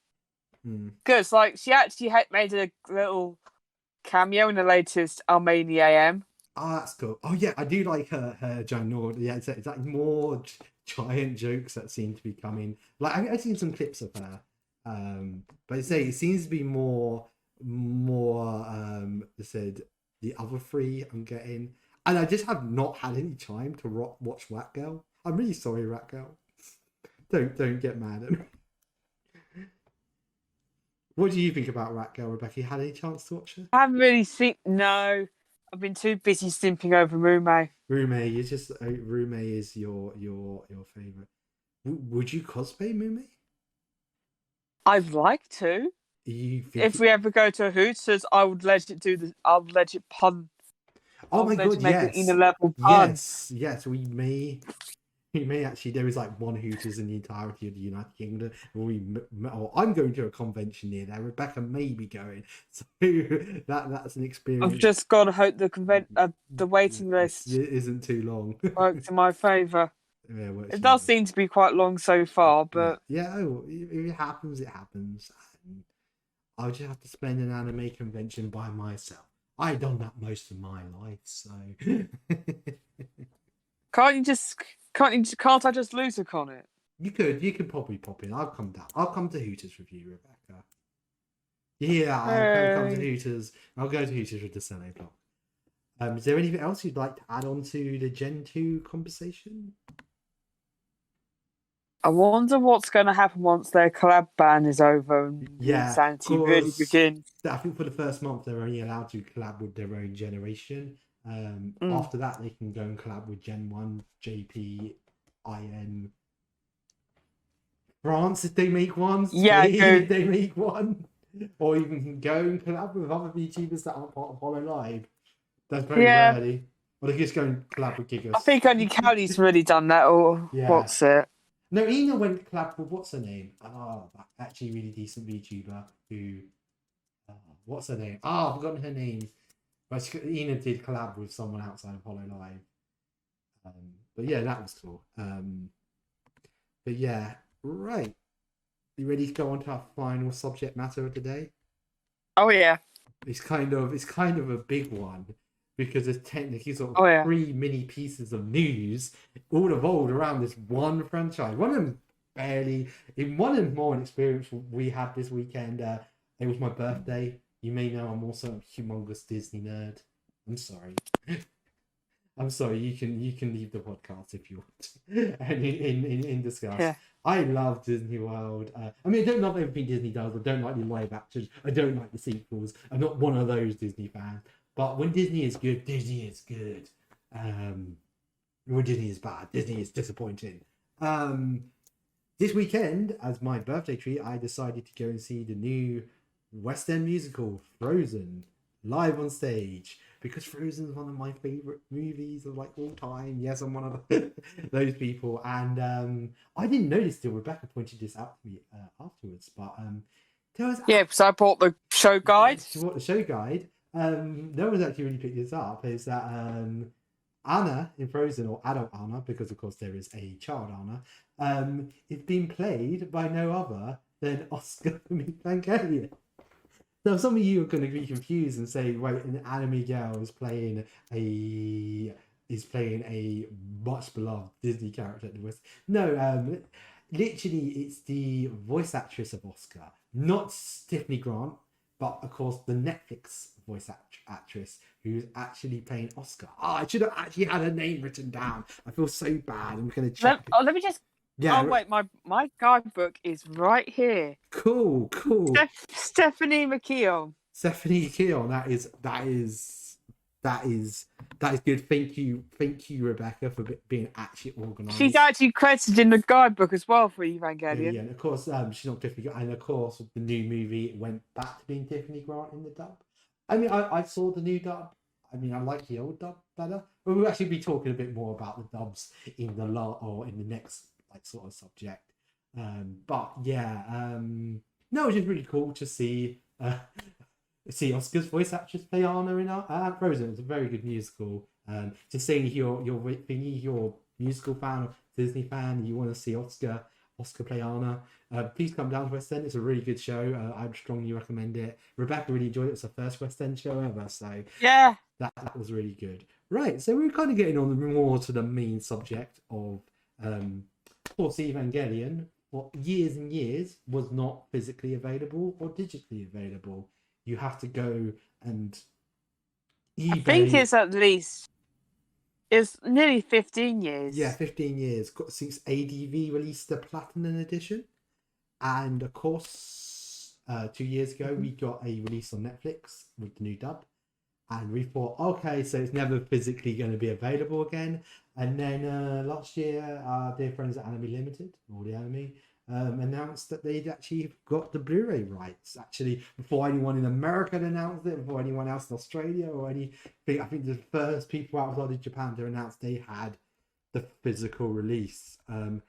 good. It's like she actually made a little cameo in the latest Armenia AM. Oh, that's cool. Oh yeah, I do like her ginormous. Yeah, it's like more giant jokes that seem to be coming. Like I've seen some clips of her, but it seems to be more. They said the other three I'm getting, and I just have not had any time to watch Rat Girl. I'm really sorry, Rat Girl. Don't get mad at me. What do you think about Rat Girl, Rebecca? You had any chance to watch her? I haven't really seen. No, I've been too busy simping over Rume. Rume, Rume is your favorite. Would you cosplay Mume? I'd like to. If we ever go to a Hooters, I would let it pun. Oh my god, yes. In a level pun. Yes, we may actually. There is like one Hooters in the entirety of the United Kingdom. I'm going to a convention near there. Rebecca may be going, so that's an experience. I've just got to hope the waiting list isn't too long. Works in my favour. Yeah, it does seem to be quite long so far, but if it happens, it happens. I'll just have to spend an anime convention by myself. I've done that most of my life, so. Can't I just lose on it? You could probably pop in. I'll come down. I'll come to Hooters with you, Rebecca. Yeah, I'll come to Hooters. I'll go to Hooters with the Sunday block. Is there anything else you'd like to add on to the Gen 2 conversation? I wonder what's going to happen once their collab ban is over and insanity really begins. I think for the first month they're only allowed to collab with their own generation. After that, they can go and collab with Gen 1, JP, IN. France, if they make one. Spain, if they make one. Or even can go and collab with other VTubers that aren't part of hololive. That's very early. Or they just go and collab with Gigas. I think only Callie's really done that, or what's it? No, Ina went collab with what's her name? Oh, that actually really decent VTuber who. What's her name? Oh, I've forgotten her name. But Ina did collab with someone outside of hololive. But yeah, that was cool. But yeah, right. You ready to go on to our final subject matter of today? Oh yeah. It's kind of a big one because there's technically sort of Oh yeah. 3 mini pieces of news all evolved around this one franchise. One of them one of them more an experience we had this weekend. It was my birthday. You may know I'm also a humongous Disney nerd. I'm sorry. I'm sorry. You can leave the podcast if you want. And in discuss. Yeah. I love Disney World. I mean, I don't love everything Disney does. I don't like the live actions. I don't like the sequels. I'm not one of those Disney fans. But when Disney is good, Disney is good. When Disney is bad, Disney is disappointing. This weekend, as my birthday treat, I decided to go and see the new West End musical, Frozen, live on stage. Because Frozen is one of my favorite movies of like all time. Yes, I'm one of those people, and I didn't notice till Rebecca pointed this out to me afterwards. But there was because I bought the show guide. She bought the show guide. No one's actually really picked this up. Is that Anna in Frozen, or adult Anna, because of course there is a child Anna, is being played by no other than Auska from Evangelion. Now, some of you are going to be confused and say, "Wait, an anime girl is playing a much beloved Disney character at the West." No, literally, it's the voice actress of Auska, not Stephanie Grant, but of course the Netflix voice actress who's actually playing Auska. Oh, I should have actually had her name written down. I feel so bad. I'm going to check. Let me just. Yeah. Oh wait, my guidebook is right here. Cool. Stephanie McKeon. Stephanie McKeon. That is good. Thank you, Rebecca, for being actually organised. She's actually credited in the guidebook as well for Evangelion. Yeah, and of course, she's not Tiffany Grant. And of course, the new movie went back to being Tiffany Grant in the dub. I mean, I saw the new dub. I mean, I like the old dub better. But we'll actually be talking a bit more about the dubs in the next sort of subject. But yeah, no, it was just really cool to see Auska's voice actress play Anna in Frozen. It's a very good musical. Just saying, if you're musical fan or Disney fan, you want to see Auska play Anna, please come down to West End. It's a really good show. I'd strongly recommend it. Rebecca really enjoyed it. It's her first West End show ever, so yeah, that was really good. Right, so we're kind of getting on more to the main subject of of course, Evangelion, for years and years, was not physically available or digitally available. You have to go and eBay. I think it's nearly 15 years. Yeah, 15 years since ADV released the Platinum Edition. And of course, 2 years ago, we got a release on Netflix with the new dub. And we thought, okay, so it's never physically going to be available again. And then last year, our dear friends at Anime Limited, or the Anime, announced that they'd actually got the Blu-ray rights. Actually, before anyone in America had announced it, before anyone else in Australia or anything, I think the first people outside of Japan to announce they had the physical release. And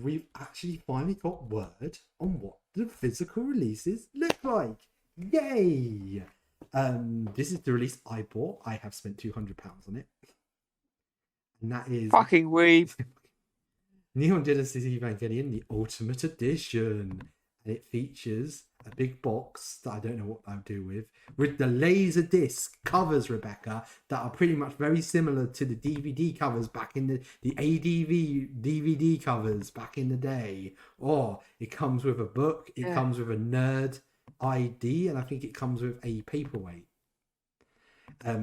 we've actually finally got word on what the physical releases look like. Yay! This is the release I bought. I have spent £200 on it. And that is fucking weeb. Neon Genesis Evangelion, the Ultimate Edition. And it features a big box that I don't know what I'll do with the laser disc covers, Rebecca, that are pretty much very similar to the DVD covers back in the ADV DVD covers back in the day. Or it comes with a book, it comes with a nerd ID, and I think it comes with a paperweight.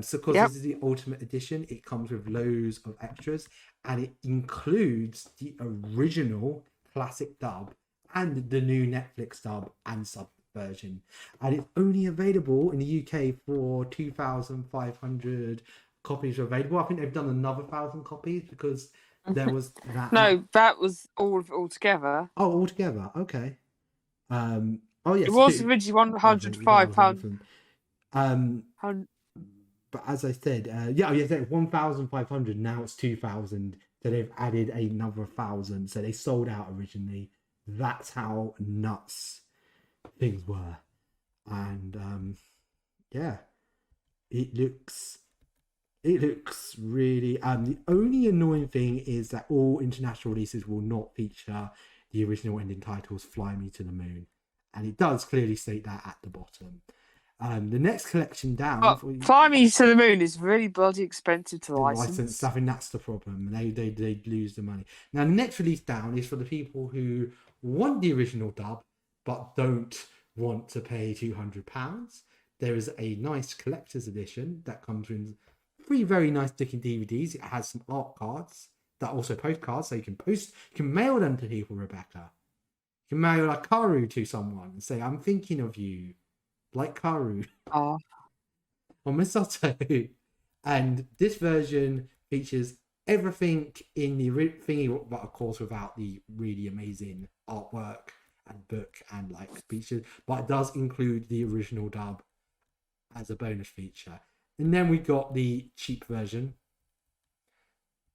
So of course, this is the Ultimate Edition. It comes with loads of extras, and it includes the original classic dub and the new Netflix dub and sub version. And it's only available in the UK for 2,500 copies are available. I think they've done another 1,000 copies because there was that. No, that was all together. Oh, all together. Okay. Oh yes, it was originally £105. But as I said, 1,500. Now it's 2,000 So they've added another 1,000. So they sold out originally. That's how nuts things were. And yeah, it looks really. The only annoying thing is that all international releases will not feature the original ending titles "Fly Me to the Moon," and it does clearly state that at the bottom. The next collection down, But Fly Me to the Moon is really bloody expensive to license. I think that's the problem. They lose the money. Now the next release down is for the people who want the original dub but don't want to pay £200. There is a nice collector's edition that comes with 3 very nice looking DVDs. It has some art cards that are also postcards, so you can mail them to people, Rebecca. You can mail like Karu to someone and say, "I'm thinking of you," like Karu. Oh. Or Misato. And this version features everything in the thingy, but of course without the really amazing artwork and book and like features. But it does include the original dub as a bonus feature. And then we got the cheap version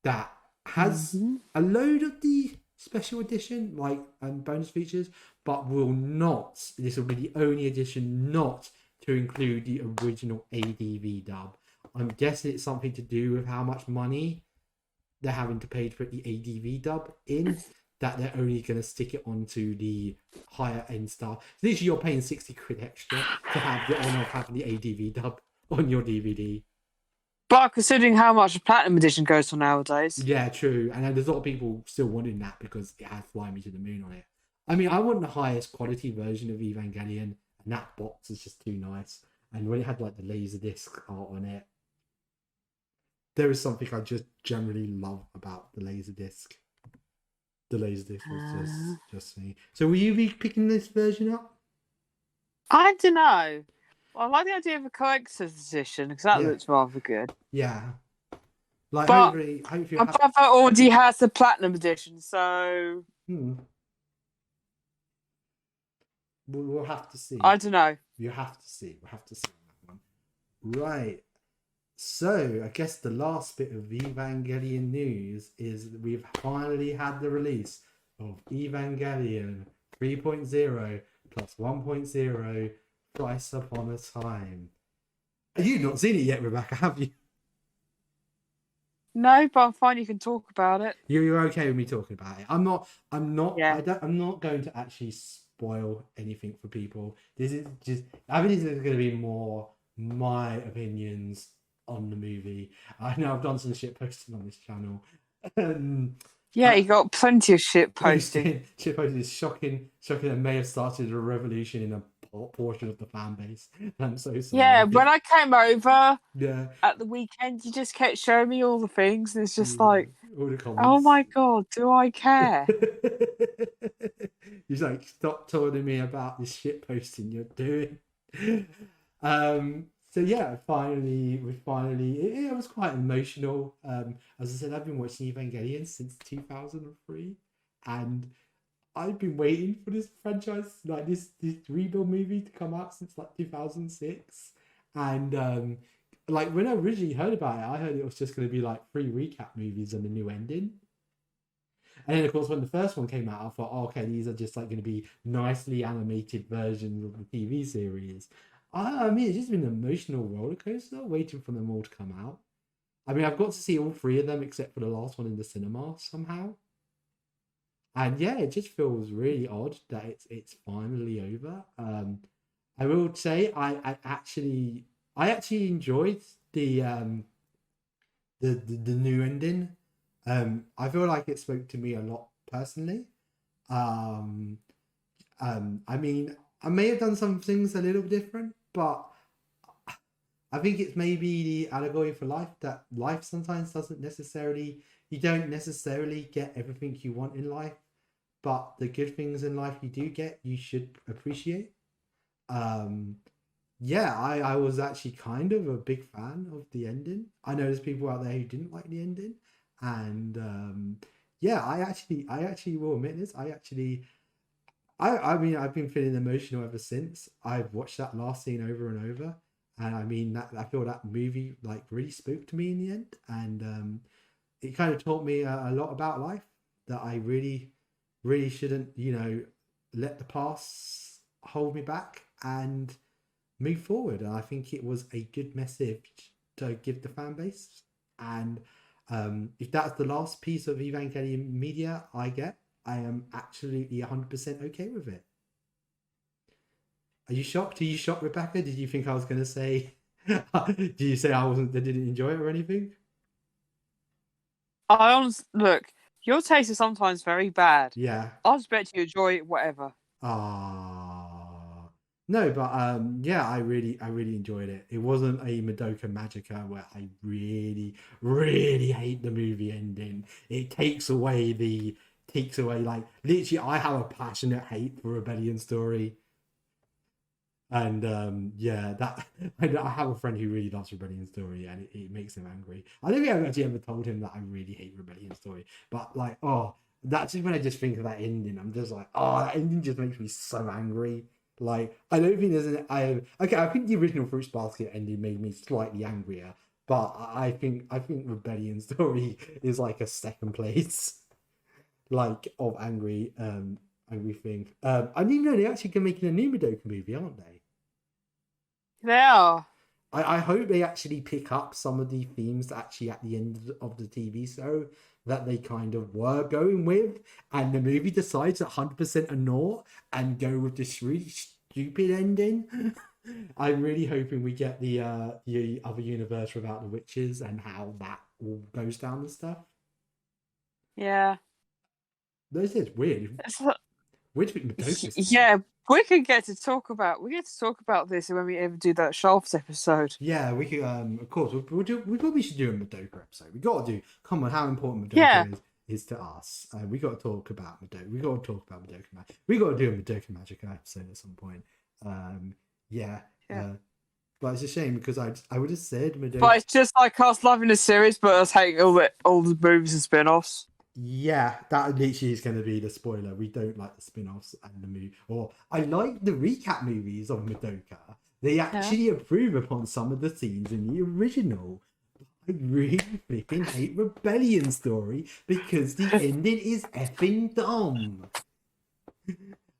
that has a load of the special edition, like bonus features, but will not. This will be the only edition not to include the original ADV dub. I'm guessing it's something to do with how much money they're having to pay to put the ADV dub in, that they're only going to stick it onto the higher end stuff. So literally you're paying 60 quid extra to have the honor of having the ADV dub on your DVD. But considering how much a Platinum Edition goes for nowadays. Yeah, true. And there's a lot of people still wanting that because it has Fly Me to the Moon on it. I mean, I want the highest quality version of Evangelion, and that box is just too nice. And when it had like the Laserdisc art on it, there is something I just generally love about the Laserdisc. The Laserdisc was just me. So will you be picking this version up? I don't know. Well, I like the idea of a collector's edition because that looks rather good. Yeah. Like, but hopefully my brother already has the Platinum Edition, so... We'll have to see. I don't know. We'll have to see on that one. Right. So, I guess the last bit of Evangelion news is that we've finally had the release of Evangelion 3.0 plus 1.0 Thrice Upon a Time. You've not seen it yet, Rebecca, have you? No, but I'm fine. You can talk about it. You're okay with me talking about it. I'm not going to actually spoil anything for people. This is just, I think this is going to be more my opinions on the movie. I know I've done some shit posting on this channel. Yeah, you got plenty of shit posting. Shit posting is shocking and may have started a revolution in a portion of the fan base. I'm so sorry. Yeah, when I came over at the weekend, you just kept showing me all the things, and it's just like, all the comments. Oh my god, do I care? He's like, stop telling me about this shit posting you're doing. So yeah, finally, it was quite emotional. As I said, I've been watching Evangelion since 2003, and I've been waiting for this franchise, like this rebuild movie, to come out since like 2006. And like when I originally heard about it, I heard it was just going to be like 3 recap movies and a new ending. And then of course when the first one came out, I thought, oh, okay, these are just like going to be nicely animated versions of the TV series. I mean, it's just been an emotional roller coaster waiting for them all to come out. I mean, I've got to see all 3 of them except for the last one in the cinema somehow. And yeah, it just feels really odd that it's finally over. I will say I actually enjoyed the new ending. I feel like it spoke to me a lot personally. I mean, I may have done some things a little different, but I think it's maybe the allegory for life, that life sometimes you don't necessarily get everything you want in life, but the good things in life you do get, you should appreciate. Yeah, I was actually kind of a big fan of the ending. I know there's people out there who didn't like the ending, and yeah, I actually will admit this. I mean, I've been feeling emotional ever since. I've watched that last scene over and over, and I mean that I feel that movie like really spoke to me in the end, and it kind of taught me a lot about life, that I really, really shouldn't, let the past hold me back and move forward. And I think it was a good message to give the fan base. And if that's the last piece of Evangelion media I get, I am absolutely 100% okay with it. Are you shocked? Are you shocked, Rebecca? Did you think I was going to say... Did you say I didn't enjoy it or anything? I honestly look. Your taste is sometimes very bad. Yeah. I expect you enjoy it, whatever. Ah, no, but yeah, I really enjoyed it. It wasn't a Madoka Magica where I really, really hate the movie ending. It takes away like literally. I have a passionate hate for Rebellion Story, and yeah, that I have a friend who really loves Rebellion Story, and it makes him angry. I don't think I've actually ever told him that I really hate Rebellion Story, but like, oh. That's just when I just think of that ending. I'm just like, oh, that ending just makes me so angry. Like, I don't think there's an okay. I think the original Fruits Basket ending made me slightly angrier, but I think Rebellion Story is like a second place, like of angry thing. I didn't know they actually can make a new Madoka movie, aren't they? They are. I hope they actually pick up some of the themes actually at the end of the TV show that they kind of were going with, and the movie decides 100% ignore and go with this really stupid ending. I'm really hoping we get the other universe without the witches and how that all goes down and stuff. Yeah. This is weird. Weird Yeah, we get to talk about this when we ever do that Shafts episode. Yeah, we could. Of course, we probably should do a Madoka episode. We got to do. Come on, how important Madoka is to us. We got to talk about Madoka. We got to talk about Madoka Magic. We got to do a Madoka Magic episode at some point. Yeah. But it's a shame because I would have said Madoka. But it's just like us loving the series, but us hating all the movies and spin-offs. Yeah, that literally is going to be the spoiler. We don't like the spin-offs and the movie. Or I like the recap movies of Madoka. They actually improve upon some of the scenes in the original. I really flipping hate Rebellion Story because the ending is effing dumb.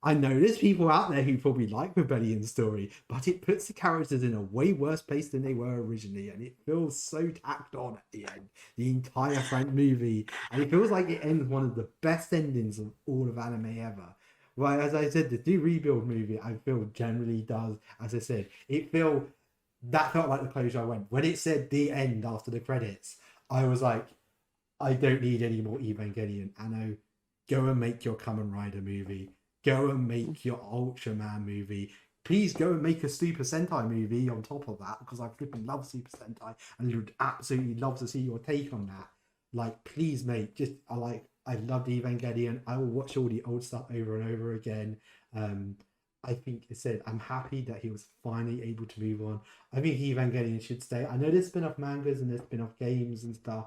I know there's people out there who probably like Rebellion Story, but it puts the characters in a way worse place than they were originally, and it feels so tacked on at the end. The entire Frank movie, and it feels like it ends one of the best endings of all of anime ever. Right, as I said, the new Rebuild movie, I feel generally does, as I said, that felt like the closure I went. When it said the end after the credits, I was like, I don't need any more Evangelion. Anno, go and make your Kamen Rider movie. Go and make your Ultraman movie. Please go and make a Super Sentai movie on top of that, because I flipping love Super Sentai and would absolutely love to see your take on that. Like, please, mate, I loved Evangelion. I will watch all the old stuff over and over again. I think it said I'm happy that he was finally able to move on. I think Evangelion should stay. I know there's spin-off mangas and there's spin-off games and stuff,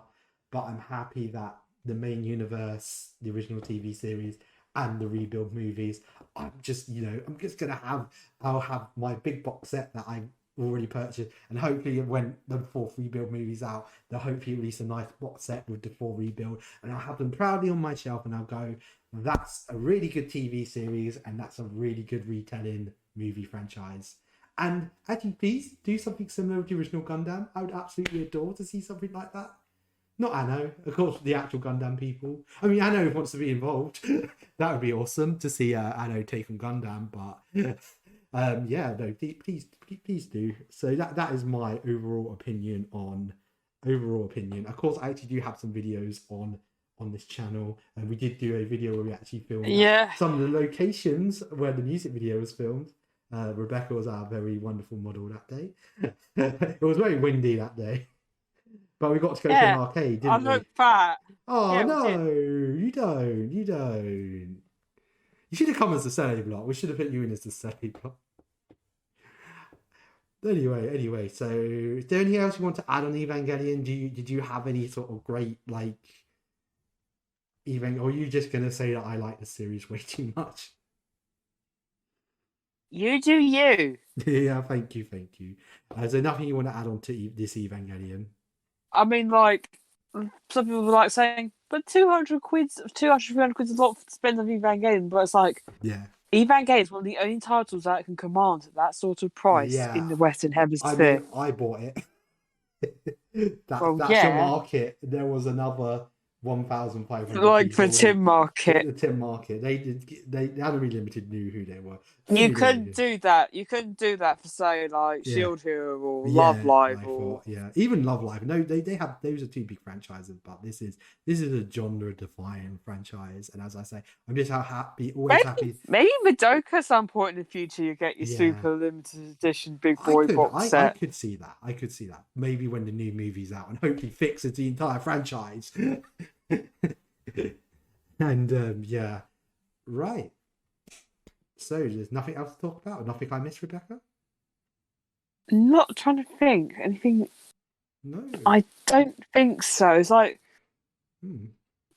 but I'm happy that the main universe, the original TV series, and the Rebuild movies, I'll have my big box set that I've already purchased, and hopefully when the 4th Rebuild movie's out, they'll hopefully release a nice box set with the 4 Rebuild, and I'll have them proudly on my shelf, and I'll go, that's a really good TV series, and that's a really good retelling movie franchise. And actually, please do something similar with the original Gundam. I would absolutely adore to see something like that. Not Anno, of course, the actual Gundam people. I mean, Anno wants to be involved. That would be awesome to see Anno take on Gundam, but yeah, no, please do. So that is my overall opinion. Of course, I actually do have some videos on this channel, and we did do a video where we actually filmed some of the locations where the music video was filmed. Rebecca was our very wonderful model that day. It was very windy that day. But we got to go to an arcade, didn't we? I look fat. Oh, no, you don't. You should have come as the Sally block. We should have put you in as the Sally block. Anyway, so is there anything else you want to add on Evangelion? Did you have any sort of great, like, or are you just going to say that I like the series way too much? You do you. Yeah, thank you. Is there nothing you want to add on to this Evangelion? I mean, like some people were like saying, but 200 quid, 200, 300 quid is a lot to spend on Evangelion. But it's like, Yeah. Evangelion is one of the only titles that can command that sort of price Yeah. in the Western I Hemisphere. mean, I bought it. Well, That's your yeah, market. There was another 1,500 like for people. Tim Market. The Tim Market. They Anime Limited knew who they were. They You knew they couldn't were. do that. You couldn't do that for, say, like Yeah. Shield Hero or Love Yeah, Live I or. thought, yeah, even Love Live. No, they have those are two big franchises, but this is a genre-defining franchise. And as I say, I'm just how happy, always happy. Maybe Madoka at some point in the future you get your Yeah, super limited edition big boy box I set. could see that. I could see that. Maybe when the new movie's out and hopefully fixes the entire franchise. And yeah, right. So there's nothing else to talk about. Nothing I missed, Rebecca. Not trying to think anything. No. I don't think so. It's like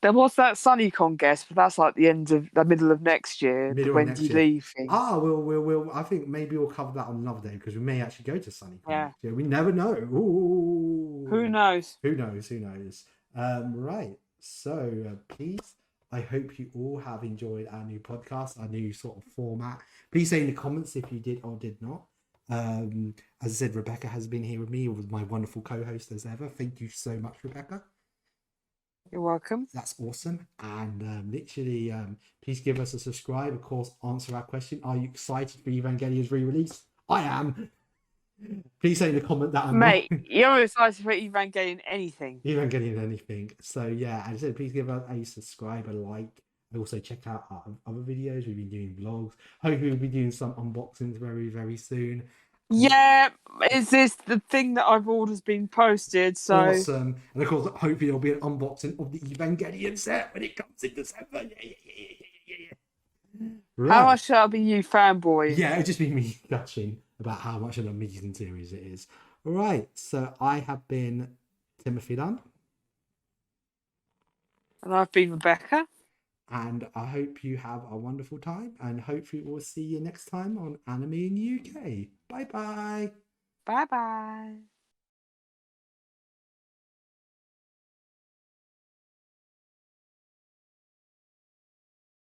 there was that SunnyCon guest, but that's like the middle of next year. Middle The of next Wendy year. Lee thing. Ah, we'll. I think maybe we'll cover that on another day because we may actually go to SunnyCon Yeah. next year. We never know. Ooh. Who knows? Who knows? Who knows? Right. So please, I hope you all have enjoyed our new podcast, our new sort of format. Please say in the comments if you did or did not. As I said, Rebecca has been here with me, with my wonderful co-host as ever. Thank you so much, Rebecca. You're welcome. That's awesome. And literally, please give us a subscribe. Of course, answer our question. Are you excited for Evangelion's re-release? I am. Please say in the comment that I'm Mate, not. you're excited for Evangelion anything. Evangelion anything. So yeah, as I said, please give us a subscribe, a like. Also check out our other videos. We've been doing vlogs. Hopefully we'll be doing some unboxings very, very soon. Yeah, is this the thing that I've ordered been posted? So awesome. And of course, hopefully there'll be an unboxing of the Evangelion set when it comes in December. Yeah. Right. How much shall I be you fanboy? Yeah, it'll just be me gushing about how much an amazing series it is. Right, so I have been Timothy Dunn. And I've been Rebecca. And I hope you have a wonderful time. And hopefully we'll see you next time on Anime in UK. Bye-bye. Bye-bye.